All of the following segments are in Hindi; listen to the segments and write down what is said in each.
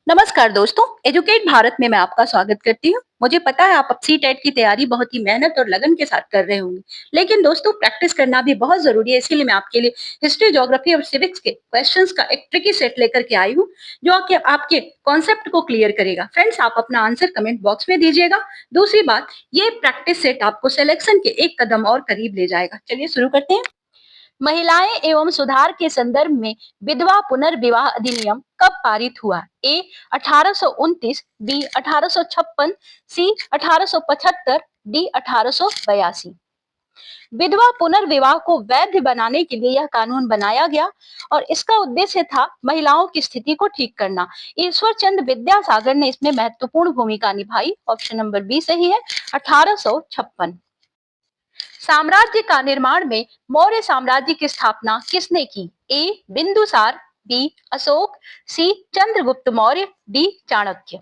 नमस्कार दोस्तों, एजुकेट भारत में मैं आपका स्वागत करती हूँ। मुझे पता है आप अब सीटेट की तैयारी बहुत ही मेहनत और लगन के साथ कर रहे होंगे। लेकिन दोस्तों प्रैक्टिस करना भी बहुत ज़रूरी है, इसीलिए मैं आपके लिए हिस्ट्री, ज्योग्राफी और सिविक्स के क्वेश्चंस का एक ट्रिकी सेट लेकर के आई हूँ, जो आपके आपके कॉन्सेप्ट को क्लियर करेगा। फ्रेंड्स, आप अपना आंसर कमेंट बॉक्स में दीजिएगा। दूसरी बात, ये प्रैक्टिस सेट आपको सिलेक्शन के एक कदम और करीब ले जाएगा। चलिए शुरू करते हैं। महिलाएं एवं सुधार के संदर्भ में विधवा पुनर्विवाह अधिनियम कब पारित हुआ? ए 1829, बी 1856, सी 1875, डी 1882। विधवा पुनर्विवाह को वैध बनाने के लिए यह कानून बनाया गया और इसका उद्देश्य था महिलाओं की स्थिति को ठीक करना। ईश्वर चंद्र विद्यासागर ने इसमें महत्वपूर्ण भूमिका निभाई। ऑप्शन नंबर बी सही है, 1856। साम्राज्य का निर्माण में मौर्य साम्राज्य की स्थापना किसने की? ए बिंदुसार, बी अशोक, सी चंद्रगुप्त मौर्य, डी चाणक्य।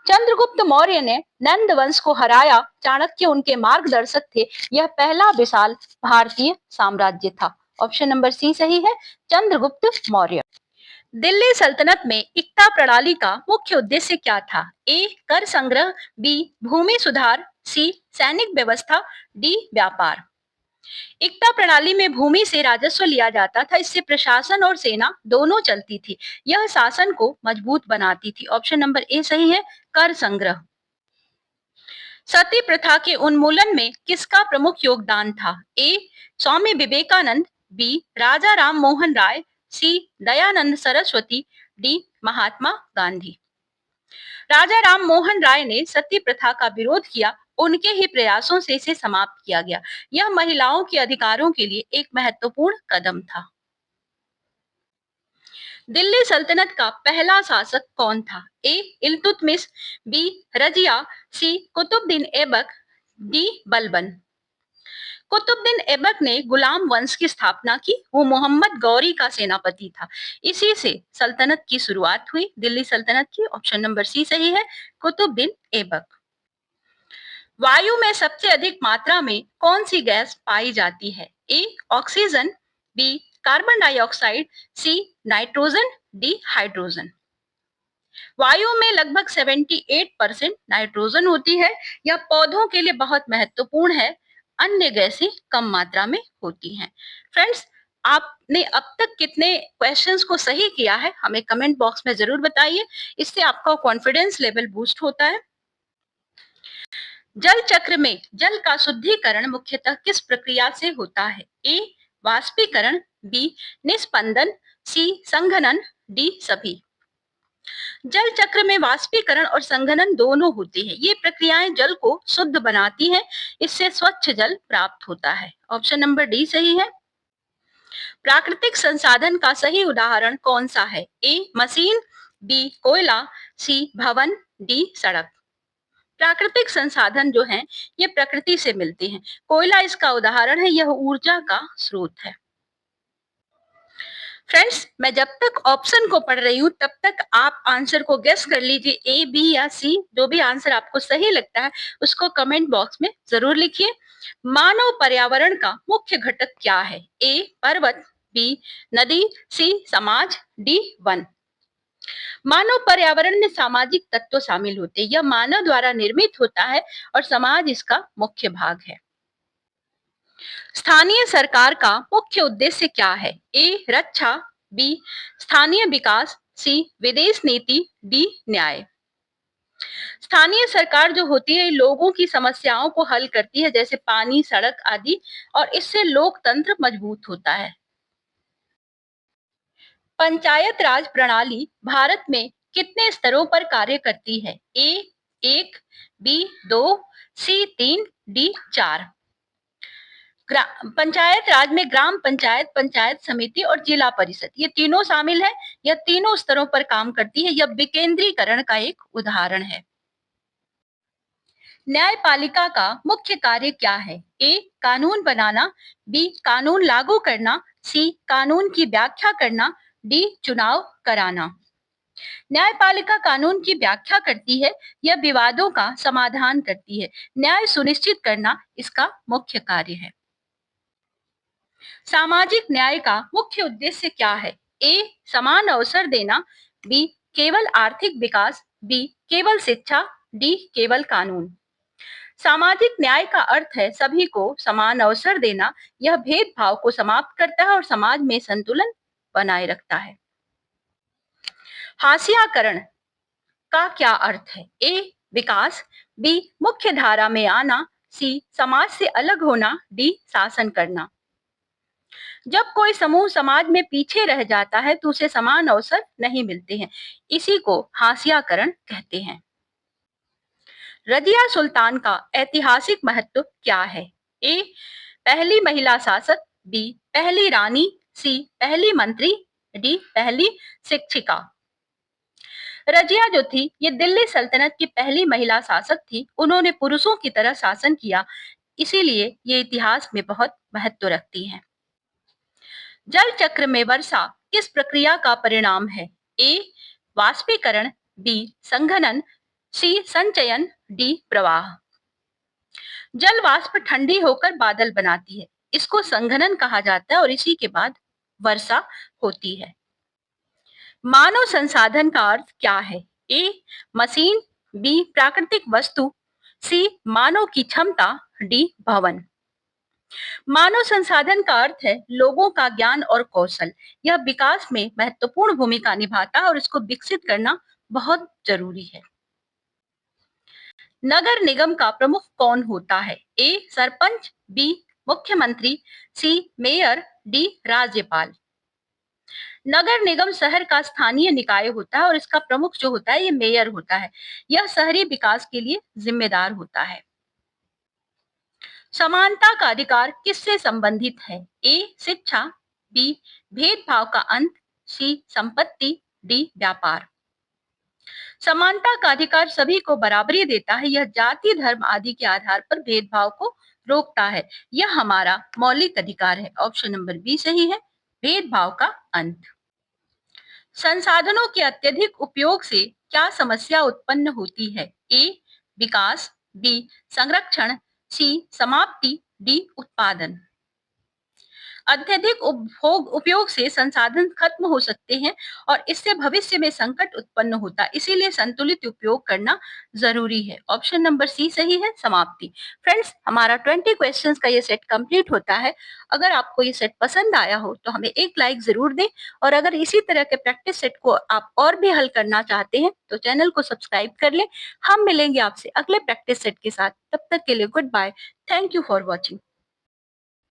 चंद्रगुप्त मौर्य ने नंद वंश को हराया, चाणक्य उनके मार्गदर्शक थे। यह पहला विशाल भारतीय साम्राज्य था। ऑप्शन नंबर सी सही है, चंद्रगुप्त मौर्य। दिल्ली सल्तनत में इक्ता प्रणाली का मुख्य उद्देश्य क्या था? ए कर संग्रह, बी भूमि सुधार, सी सैनिक व्यवस्था, डी व्यापार। इक्ता प्रणाली में भूमि से राजस्व लिया जाता था, इससे प्रशासन और सेना दोनों चलती थी। यह शासन को मजबूत बनाती थी। ऑप्शन नंबर ए सही है, कर संग्रह। सती प्रथा के उन्मूलन में किसका प्रमुख योगदान था? ए स्वामी विवेकानंद, बी राजा राम मोहन राय, सी दयानंद सरस्वती, डी महात्मा गांधी। राजा राम मोहन राय ने सती प्रथा का विरोध किया, उनके ही प्रयासों से इसे समाप्त किया गया। यह महिलाओं के अधिकारों के लिए एक महत्वपूर्ण कदम था। दिल्ली सल्तनत का पहला शासक कौन था? ए इल्तुतमिश, बी रजिया, सी कुतुबुद्दीन ऐबक, डी बलबन। कुतुबुद्दीन ऐबक ने गुलाम वंश की स्थापना की। वो मोहम्मद गौरी का सेनापति था। इसी से सल्तनत की शुरुआत हुई, दिल्ली सल्तनत की। ऑप्शन नंबर सी सही है, कुतुबुद्दीन ऐबक। वायु में सबसे अधिक मात्रा में कौन सी गैस पाई जाती है? A oxygen, B carbon dioxide, C nitrogen, D hydrogen. वायु में लगभग 78% नाइट्रोजन होती है। यह पौधों के लिए बहुत महत्वपूर्ण है। अन्य गैसें कम मात्रा में होती हैं। फ्रेंड्स, आपने अब तक कितने क्वेश्चंस को सही किया है हमें कमेंट बॉक्स में जरूर बताइए। इससे आपका कॉन्फिडेंस लेवल बूस्ट होता है। जल चक्र में जल का शुद्धिकरण मुख्यतः किस प्रक्रिया से होता है? ए वाष्पीकरण, बी निस्पंदन, सी संघनन, डी सभी। जल चक्र में वाष्पीकरण और संघनन दोनों होते हैं। ये प्रक्रियाएं जल को शुद्ध बनाती हैं, इससे स्वच्छ जल प्राप्त होता है। ऑप्शन नंबर डी सही है। प्राकृतिक संसाधन का सही उदाहरण कौन सा है? ए मशीन, बी कोयला, सी भवन, डी सड़क। प्राकृतिक संसाधन जो हैं ये प्रकृति से मिलते हैं। कोयला इसका उदाहरण है, यह ऊर्जा का स्रोत है। फ्रेंड्स, मैं जब तक ऑप्शन को पढ़ रही हूँ तब तक आप आंसर को गेस कर लीजिए, ए बी या सी। जो भी आंसर आपको सही लगता है उसको कमेंट बॉक्स में जरूर लिखिए। मानव पर्यावरण का मुख्य घटक क्या है? ए पर्वत, बी नदी, सी समाज, डी वन। मानव पर्यावरण में सामाजिक तत्व शामिल होते हैं। यह मानव द्वारा निर्मित होता है और समाज इसका मुख्य भाग है। स्थानीय सरकार का मुख्य उद्देश्य क्या है? ए रक्षा, बी स्थानीय विकास, सी विदेश नीति, डी न्याय। स्थानीय सरकार जो होती है लोगों की समस्याओं को हल करती है, जैसे पानी, सड़क आदि, और इससे लोकतंत्र मजबूत होता है। पंचायत राज प्रणाली भारत में कितने स्तरों पर कार्य करती है? ए एक, बी दो, सी तीन, डी चार। पंचायत राज में ग्राम पंचायत, पंचायत समिति और जिला परिषद ये तीनों शामिल है। यह तीनों स्तरों पर काम करती है। यह विकेंद्रीकरण का एक उदाहरण है। न्यायपालिका का मुख्य कार्य क्या है? ए कानून बनाना, बी कानून लागू करना, सी कानून की व्याख्या करना, डी चुनाव कराना। न्यायपालिका कानून की व्याख्या करती है। यह विवादों का समाधान करती है। न्याय सुनिश्चित करना इसका मुख्य कार्य है। सामाजिक न्याय का मुख्य उद्देश्य क्या है? ए समान अवसर देना, बी केवल आर्थिक विकास, बी केवल शिक्षा, डी केवल कानून। सामाजिक न्याय का अर्थ है सभी को समान अवसर देना। यह भेदभाव को समाप्त करता है और समाज में संतुलन बनाए रखता है। हाशियाकरण का क्या अर्थ है? ए विकास, बी मुख्य धारा में आना, सी समाज से अलग होना, डी शासन करना। जब कोई समूह समाज में पीछे रह जाता है तो उसे समान अवसर नहीं मिलते हैं, इसी को हाशियाकरण कहते हैं। रजिया सुल्तान का ऐतिहासिक महत्व क्या है? ए पहली महिला शासक, बी पहली रानी, सी पहली मंत्री, डी पहली शिक्षिका। रजिया जो थी ये दिल्ली सल्तनत की पहली महिला शासक थी। उन्होंने पुरुषों की तरह शासन किया, इसीलिए ये इतिहास में बहुत महत्व रखती हैं। जल चक्र में वर्षा किस प्रक्रिया का परिणाम है? ए वाष्पीकरण, बी संघनन, सी संचयन, डी प्रवाह। जल वाष्प ठंडी होकर बादल बनाती है, इसको संघनन कहा जाता है और इसी के बाद वर्षा होती है। मानव संसाधन का अर्थ क्या है? ए मशीन, बी प्राकृतिक वस्तु, सी मानव की क्षमता, डी भवन। मानव संसाधन का अर्थ है लोगों का ज्ञान और कौशल। यह विकास में महत्वपूर्ण भूमिका निभाता है और इसको विकसित करना बहुत जरूरी है। नगर निगम का प्रमुख कौन होता है? ए सरपंच, बी मुख्यमंत्री, सी मेयर, डी राज्यपाल। नगर निगम शहर का स्थानीय निकाय होता है और इसका प्रमुख जो होता है ये मेयर होता है। यह शहरी विकास के लिए जिम्मेदार होता है। समानता का अधिकार किससे संबंधित है? ए शिक्षा, बी भेदभाव का अंत, सी संपत्ति, डी व्यापार। समानता का अधिकार सभी को बराबरी देता है। यह जाति, धर्म आदि के आधार पर भेदभाव को रोकता है। यह हमारा मौलिक अधिकार है। ऑप्शन नंबर बी सही है, भेदभाव का अंत। संसाधनों के अत्यधिक उपयोग से क्या समस्या उत्पन्न होती है? ए विकास, बी संरक्षण, सी समाप्ति, डी उत्पादन। अत्यधिक उपयोग से संसाधन खत्म हो सकते हैं और इससे भविष्य में संकट उत्पन्न होता है, इसीलिए संतुलित उपयोग करना जरूरी है। ऑप्शन नंबर सी सही है, समाप्ति। फ्रेंड्स, हमारा 20 क्वेश्चंस का ये सेट कंप्लीट होता है। अगर आपको ये सेट पसंद आया हो तो हमें एक लाइक जरूर दें और अगर इसी तरह के प्रैक्टिस सेट को आप और भी हल करना चाहते हैं तो चैनल को सब्सक्राइब कर लें। हम मिलेंगे आपसे अगले प्रैक्टिस सेट के साथ। तब तक के लिए goodbye. Thank you for watching.